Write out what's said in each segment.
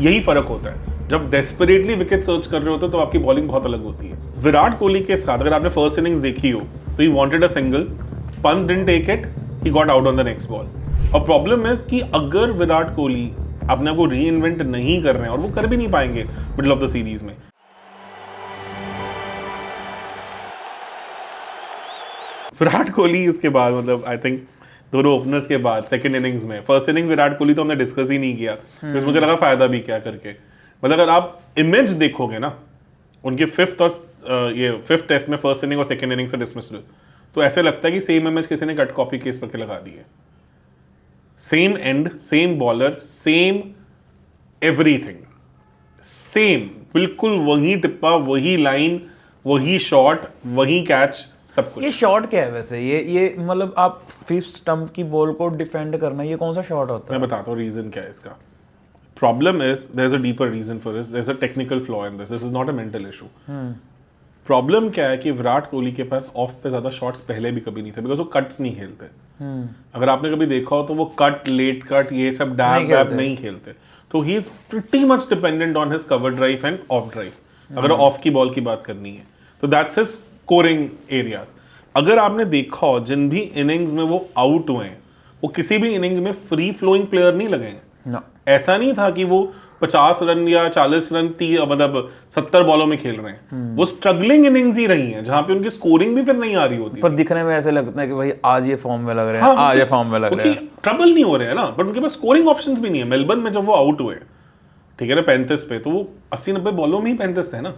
यही फर्क होता है। जब डेस्परेटली विकेट सर्च कर रहे होते हो तो आपकी बॉलिंग बहुत अलग होती है। विराट कोहली के साथ अगर आपने फर्स्ट इनिंग्स देखी हो तो he wanted a single, Pant didn't take it, he got out on the next ball. और प्रॉब्लम है कि अगर विराट कोहली अपने आप को री इन्वेंट नहीं कर रहे हैं, और वो कर भी नहीं पाएंगे मिडिल ऑफ द सीरीज में, विराट कोहली उसके बाद मतलब आई थिंक दोनों ओपनर्स के बाद सेकंड इनिंग्स में, फर्स्ट इनिंग विराट कोहली तो हमने डिस्कस ही नहीं किया, तो मुझे लगा फायदा भी क्या करके। मतलब अगर आप इमेज देखोगे ना उनके फिफ्थ टेस्ट में फर्स्ट इनिंग और सेकंड इनिंग से डिसमिसल, तो ऐसे लगता है कि सेम इमेज किसी ने कट कॉपी केस करके लगा दी है। Same and, same bowler, same everything, same, बिल्कुल वही टिप्पा, वही लाइन, वही शॉट, वही कैच, सब कुछ। ये शॉट क्या है वैसे? ये मतलब आप फिफ्थ स्टंप की बॉल को डिफेंड करना, ये कौन सा शॉट होता है? मैं बताता हूँ रीजन क्या है इसका। Problem is there is a deeper reason for this, there is a technical flaw in this is not a mental issue. Problem क्या है कि विराट कोहली के पास ऑफ पे ज्यादा शॉट्स पहले भी कभी नहीं थे, बिकॉज वो कट्स नहीं खेलते। अगर आपने कभी देखा हो तो वो कट, लेट कट, ये सब डैब नहीं खेलते। तो he is pretty much dependent on his cover drive end of drive. अगर ऑफ की बॉल की बात करनी है तो दैट्स हिज स्कोरिंग एरियाज। अगर आपने देखा हो जिन भी इनिंग्स में वो आउट हुए हैं, वो किसी भी इनिंग में फ्री फ्लोइंग प्लेयर नहीं लगे हैं। ऐसा नहीं था कि वो 50 रन या 40 रन मतलब 70 बॉलों में खेल रहे हैं। वो स्ट्रगलिंग इनिंग्स ही रही हैं जहां पे उनकी स्कोरिंग भी फिर नहीं आ रही होती, पर दिखने में ऐसे लगता है कि भाई आज ये फॉर्म में लग रहे हैं, आज ये फॉर्म में लग रहे हैं, ट्रबल नहीं हो रहे हैं ना, बट उनके पास स्कोरिंग ऑप्शंस भी नहीं है। मेलबर्न में जब वो आउट हुए, ठीक है ना, 35 पे, तो वो 80-90 बॉलों में ही 35 थे ना,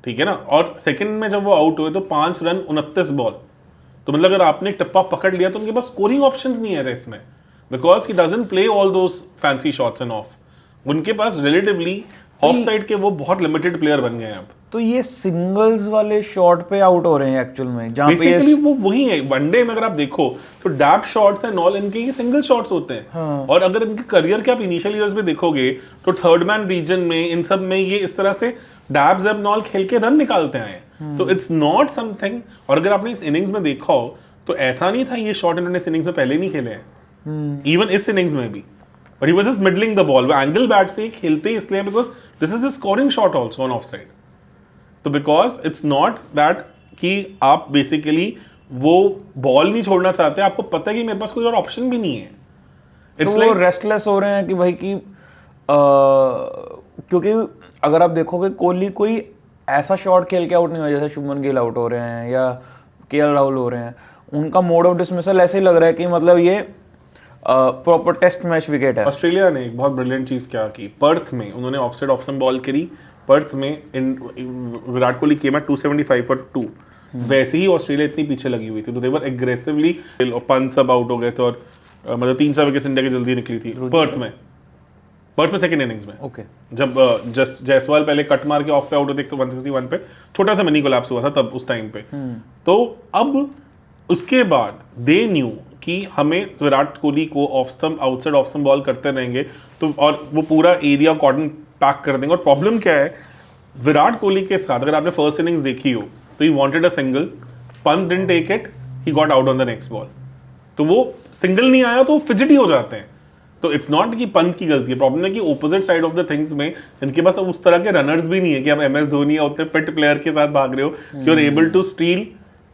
ठीक है ना। और सेकंड में जब वो आउट हुए तो 5 रन 29 बॉल। तो मतलब अगर आपने टप्पा पकड़ लिया तो उनके पास स्कोरिंग ऑप्शंस नहीं है रेस्ट में, because he doesn't play all those fancy shots end of. उनके पास रिलेटिवली ऑफ साइड के वो बहुत लिमिटेड प्लेयर बन गए हैं अब। तो ये सिंगल्स वाले शॉट पे आउट हो रहे हैं एक्चुअल में, जहां बेसिकली वो वही है। वनडे में अगर आप देखो तो डैप शॉट्स एंड ऑल इनके ये सिंगल शॉट्स होते हैं। हाँ। और अगर इनके करियर के आप इनिशियल ईयर्स में देखोगे तो थर्ड मैन रीजन में इन सब में ये इस तरह से डैब्स एंड ऑल खेल के रन निकालते हैं। तो इट्स नॉट समथिंग। और अगर आपने इस इनिंग्स में देखा हो तो ऐसा नहीं था ये शॉट इन्होंने इस इनिंग्स में पहले नहीं खेले हैं, इवन इस इनिंग्स में भी, but he was just middling the ball. वो एंगल बैट से खेलते इसलिए because this is a scoring shot also on off side. तो बिकॉज इट्स नॉट दैट कि आप बेसिकली वो बॉल नहीं छोड़ना चाहते, आपको पता है कि मेरे पास कोई और ऑप्शन भी नहीं है। तो वो रेस्टलेस हो रहे हैं कि भाई कि क्योंकि अगर आप देखोगे कोहली कोई ऐसा शॉट खेल के आउट नहीं हुआ जैसे शुभमन गिल आउट हो रहे हैं या केएल राहुल हो रहे हैं। उनका मोड ऑफ डिसमिसल ऐसे ही लग रहा है कि मतलब ये प्रॉपर टेस्ट मैच विकेट है। ऑस्ट्रेलिया ने एक बहुत ब्रिलियंट चीज क्या की, पर्थ में उन्होंने ऑफसाइड ऑप्शन बॉल करी। पर्थ में Virat Kohli came at 275 for 2। वैसे ही ऑस्ट्रेलिया इतनी पीछे लगी हुई थी तो दे वर एग्रेसिवली, और पंत सब आउट हो गए थे और मतलब 3-4 विकेट्स इंडिया की जल्दी निकली थी पर्थ में सेकंड इनिंग्स में। ओके। जब जायसवाल पहले कट मार के ऑफ पे आउट होते 161 पे, छोटा सा मिनी कोलैप्स हुआ था तब उस टाइम पे। तो अब उसके बाद दे न्यू कि हमें विराट कोहली को off stump outside off stump ball करते रहेंगे तो और वो पूरा एरिया कॉटन पैक कर देंगे। और प्रॉब्लम क्या है विराट कोहली के साथ, अगर आपने फर्स्ट इनिंग्स देखी हो तो he wanted a single, Pant didn't take it, he got out on the next ball. तो वो सिंगल नहीं आया तो फिजिटी हो जाते हैं। तो इट्स नॉट कि पंत की गलती है, प्रॉब्लम है कि opposite side of the things में इनके पास उस तरह के रनर्स भी नहीं है कि आप एमएस धोनी या उतने फिट प्लेयर के साथ भाग रहे हो कि you are able to steal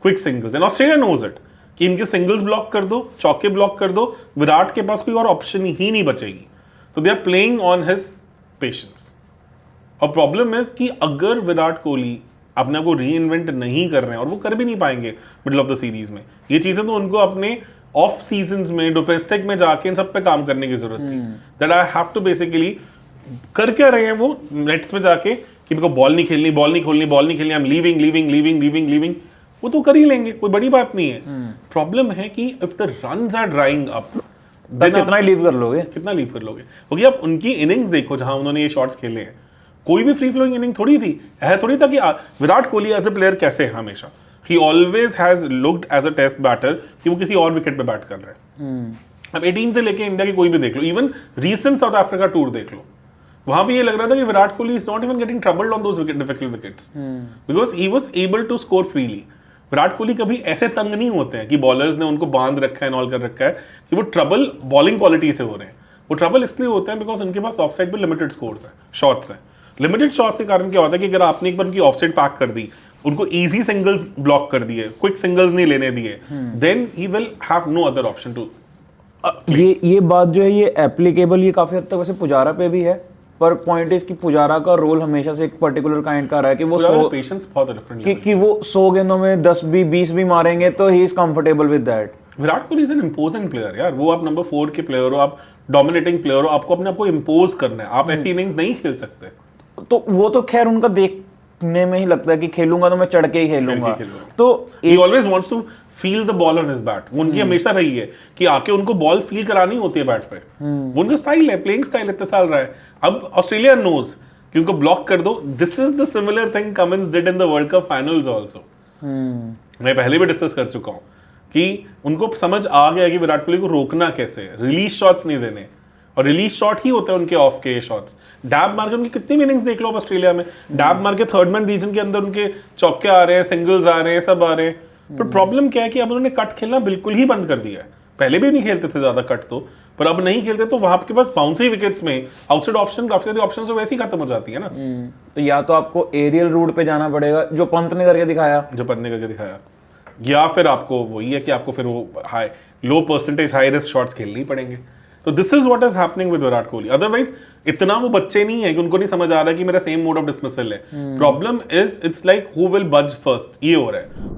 quick singles. And Australia knows it कि इनके सिंगल्स ब्लॉक कर दो, चौके ब्लॉक कर दो, विराट के पास कोई और ऑप्शन ही नहीं बचेगी। तो they are playing on his patience. और प्रॉब्लम है कि अगर विराट कोहली अपने आप को री इन्वेंट नहीं कर रहे हैं, और वो कर भी नहीं पाएंगे मिडिल ऑफ द सीरीज में, ये चीजें तो उनको अपने ऑफ सीजन्स में डोमेस्टिक में जाके इन सब पे काम करने की जरूरत थी। That I have to basically कर क्या रहे हैं वो नेट्स में जाके कि मेरे को बॉल नहीं खेलनी, बॉल नहीं खोलनी, बॉल नहीं खेलनी, आई एम लीविंग, वो तो कर ही लेंगे, कोई बड़ी बात नहीं है। प्रॉब्लम है कि if the runs are drying up, कितना लीव कर लोगे, क्योंकि आप उनकी इनिंग्स देखो जहां उन्होंने ये शॉट्स खेले हैं, कोई भी फ्री फ्लोइंग इनिंग थोड़ी थी। ऐसा थोड़ी था कि Virat Kohli as a player कैसे है हमेशा, he always has looked as a test batter कि वो किसी और विकेट पे बैट कर रहे हैं। अब 18 से लेके इंडिया की कोई भी देख लो, even recent South Africa tour देख लो, वहां पे ये लग रहा था कि Virat Kohli is not even getting troubled on those difficult wickets because he was able to score freely. Virat Kohli कभी ऐसे तंग नहीं होते हैं कि बॉलर्स ने उनको बांध रखा है, नॉल कर रखा है, कि वो ट्रबल बॉलिंग क्वालिटी से हो रहे हैं। वो ट्रबल इसलिए होता है बिकॉज उनके पास ऑफ साइड पे लिमिटेड स्कोर्स हैं, शॉट्स हैं। लिमिटेड शॉट्स के कारण क्या होता है कि अगर आपने एक बार उनकी ऑफ साइड पैक कर दी, उनको इजी सिंगल्स ब्लॉक कर दिए, क्विक सिंगल्स नहीं लेने दिए, then he will have no other option to. ये बात जो है ये एप्लीकेबल ये काफी हद तक वैसे पुजारा पे भी है, पर पॉइंट इज कि पुजारा का रोल हमेशा से एक पर्टिकुलर काइंड का रहा है कि वो पेशेंस बहुत डिफरेंट कि वो 100 गेंदों में 10 भी 20 भी मारेंगे तो he is comfortable with that. Virat Kohli is an imposing player यार, वो आप नंबर 4 के प्लेयर हो, आप डोमिनेटिंग प्लेयर हो, आपको अपने आप को इम्पोज करना है, आप ऐसी इनिंग्स नहीं खेल सकते। तो वो तो खैर उनका देखने में ही लगता है कि खेलूंगा तो मैं चढ़ के ही खेलूंगा। तो he always wants to feel the ball on his bat, वो उनकी हमेशा रही है कि आके उनको बॉल फील करानी होती है बैट पे, वो उनका स्टाइल है, प्लेइंग स्टाइल इतने साल रहा है। अब ऑस्ट्रेलिया नोज कि उनको ब्लॉक कर दो, this is the similar thing Cummins did in the world cup finals also. मैं पहले भी डिस्कस कर चुका हूँ कि उनको समझ आ गया कि विराट कोहली को रोकना कैसे, रिलीज शॉट्स नहीं देने, और रिलीज शॉट ही होते हैं उनके ऑफ के शॉट्स। डैब मार के उनकी कितनी इनिंग्स देख लो आप ऑस्ट्रेलिया में, डैब मार के थर्ड मैन रीजन के अंदर उनके चौके आ रहे हैं, सिंगल्स आ रहे हैं, सब आ रहे हैं। पर प्रॉब्लम क्या है कि अब उन्होंने कट खेलना बिल्कुल ही बंद कर दिया है। पहले भी नहीं खेलते थे ज्यादा कट तो, पर अब नहीं खेलते तो वहां के पास बाउंसी विकेट्स में आउटसाइड ऑप्शन, काफी सारी ऑप्शन तो वैसे ही खत्म हो जाती है ना। तो या तो आपको एरियल रूट पे जाना पड़ेगा जो पंत ने करके दिखाया, या फिर आपको वही है कि आपको फिर वो high low percentage high risk shots खेलने ही पड़ेंगे। तो this is what is happening with Virat Kohli. Otherwise इतना वो बच्चे नहीं है कि उनको नहीं समझ आ रहा है कि मेरा सेम मोड ऑफ डिसमिसल है। Problem is it's like who will बज फर्स्ट, ये हो रहा है।